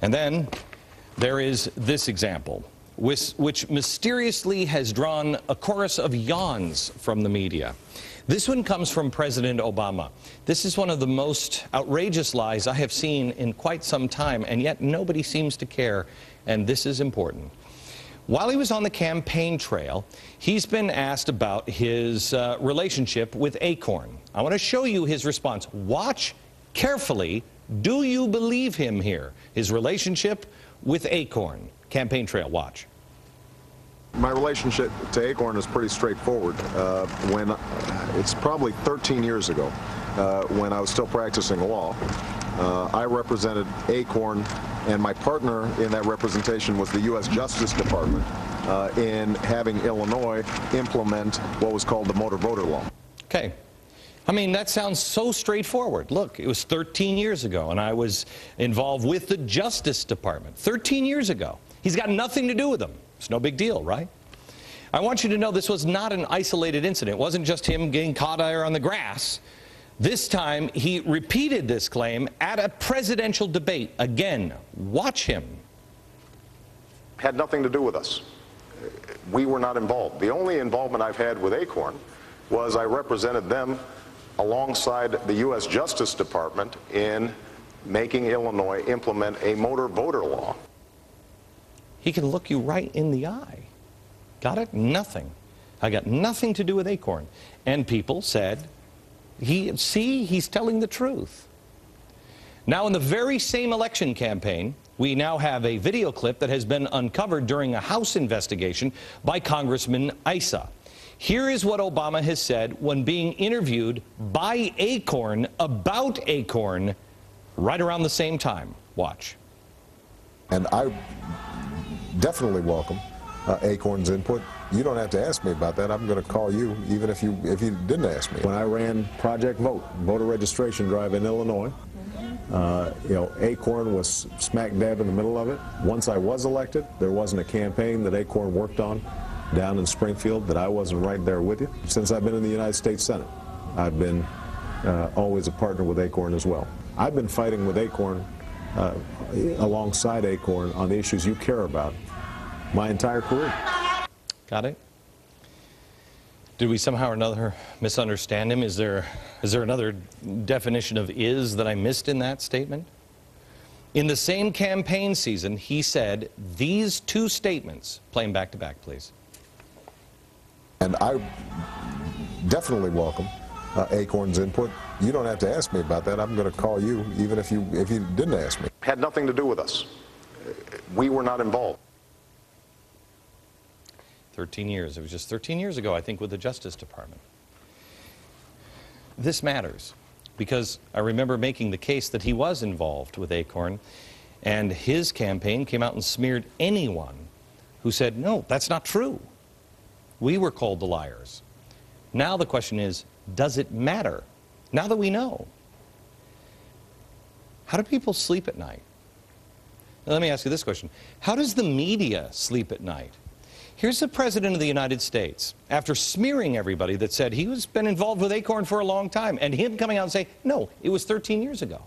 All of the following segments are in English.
And then there is this example, which mysteriously has drawn a chorus of yawns from the media. This one comes from President Obama. This is one of the most outrageous lies I have seen in quite some time, and yet nobody seems to care, and this is important. While he was on the campaign trail, he's been asked about his relationship with ACORN. I want to show you his response. Watch carefully. Do you believe him here? His relationship with ACORN. Campaign trail, watch. My relationship to ACORN is pretty straightforward. It's probably 13 years ago, when I was still practicing law, I represented ACORN, and my partner in that representation was the U.S. Justice Department in having Illinois implement what was called the motor voter law. Okay. I mean, that sounds so straightforward. Look, it was 13 years ago, and I was involved with the Justice Department. 13 years ago. He's got nothing to do with them. It's no big deal, right? I want you to know this was not an isolated incident. It wasn't just him getting caught there on the grass. This time, he repeated this claim at a presidential debate. Again, watch him. Had nothing to do with us. We were not involved. The only involvement I've had with ACORN was I represented them alongside the U.S. Justice Department in making Illinois implement a motor voter law. He can look you right in the eye. Got it? Nothing. I got nothing to do with ACORN. And people said, he's telling the truth. Now, in the very same election campaign, we now have a video clip that has been uncovered during a House investigation by Congressman Issa. Here is what Obama has said when being interviewed by ACORN about ACORN right around the same time. Watch. And I definitely welcome ACORN's input. You don't have to ask me about that. I'm going to call you even if you didn't ask me. When I ran Project Vote, voter registration drive in Illinois, ACORN was smack dab in the middle of it. Once I was elected, there wasn't a campaign that ACORN worked on down in Springfield that I wasn't right there with you. Since I've been in the United States Senate, I've been always a partner with ACORN as well. I've been fighting with ACORN alongside ACORN on the issues you care about my entire career. Got it? Did we somehow or another misunderstand him? Is there another definition of "is" that I missed in that statement? In the same campaign season, he said these two statements. Play them back to back, please. And I definitely welcome ACORN's input. You don't have to ask me about that. I'm going to call you even if you didn't ask me. Had nothing to do with us. We were not involved. 13 years. It was just 13 years ago, I think, with the Justice Department. This matters because I remember making the case that he was involved with ACORN, and his campaign came out and smeared anyone who said, no, that's not true. We were called the liars. Now the question is, does it matter? Now that we know, how do people sleep at night? Now, let me ask you this question. How does the media sleep at night? Here's the President of the United States, after smearing everybody that said he was been involved with ACORN for a long time, and him coming out and saying, no, it was 13 years ago.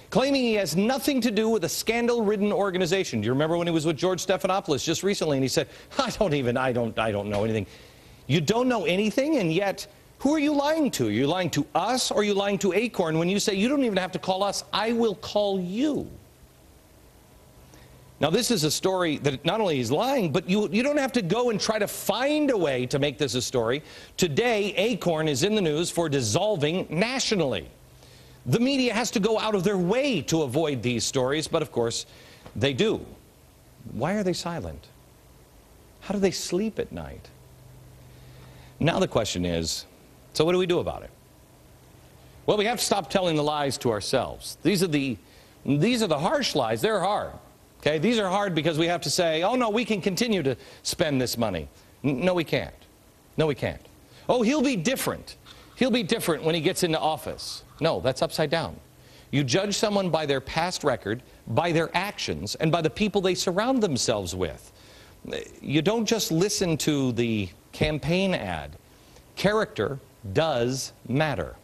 Claiming he has nothing to do with a scandal-ridden organization. Do you remember when he was with George Stephanopoulos just recently, and he said, I don't know anything. You don't know anything, and yet, who are you lying to? Are you lying to us, or are you lying to ACORN when you say, you don't even have to call us, I will call you? Now, this is a story that not only he's lying, but you don't have to go and try to find a way to make this a story. Today, ACORN is in the news for dissolving nationally. The media has to go out of their way to avoid these stories, but of course, they do. Why are they silent? How do they sleep at night? Now the question is, so what do we do about it? Well, we have to stop telling the lies to ourselves. These are the harsh lies. They're hard. Okay, these are hard because we have to say, oh no, we can continue to spend this money. No, we can't. No, we can't. Oh, he'll be different. He'll be different when he gets into office. No, that's upside down. You judge someone by their past record, by their actions, and by the people they surround themselves with. You don't just listen to the campaign ad. Character does matter.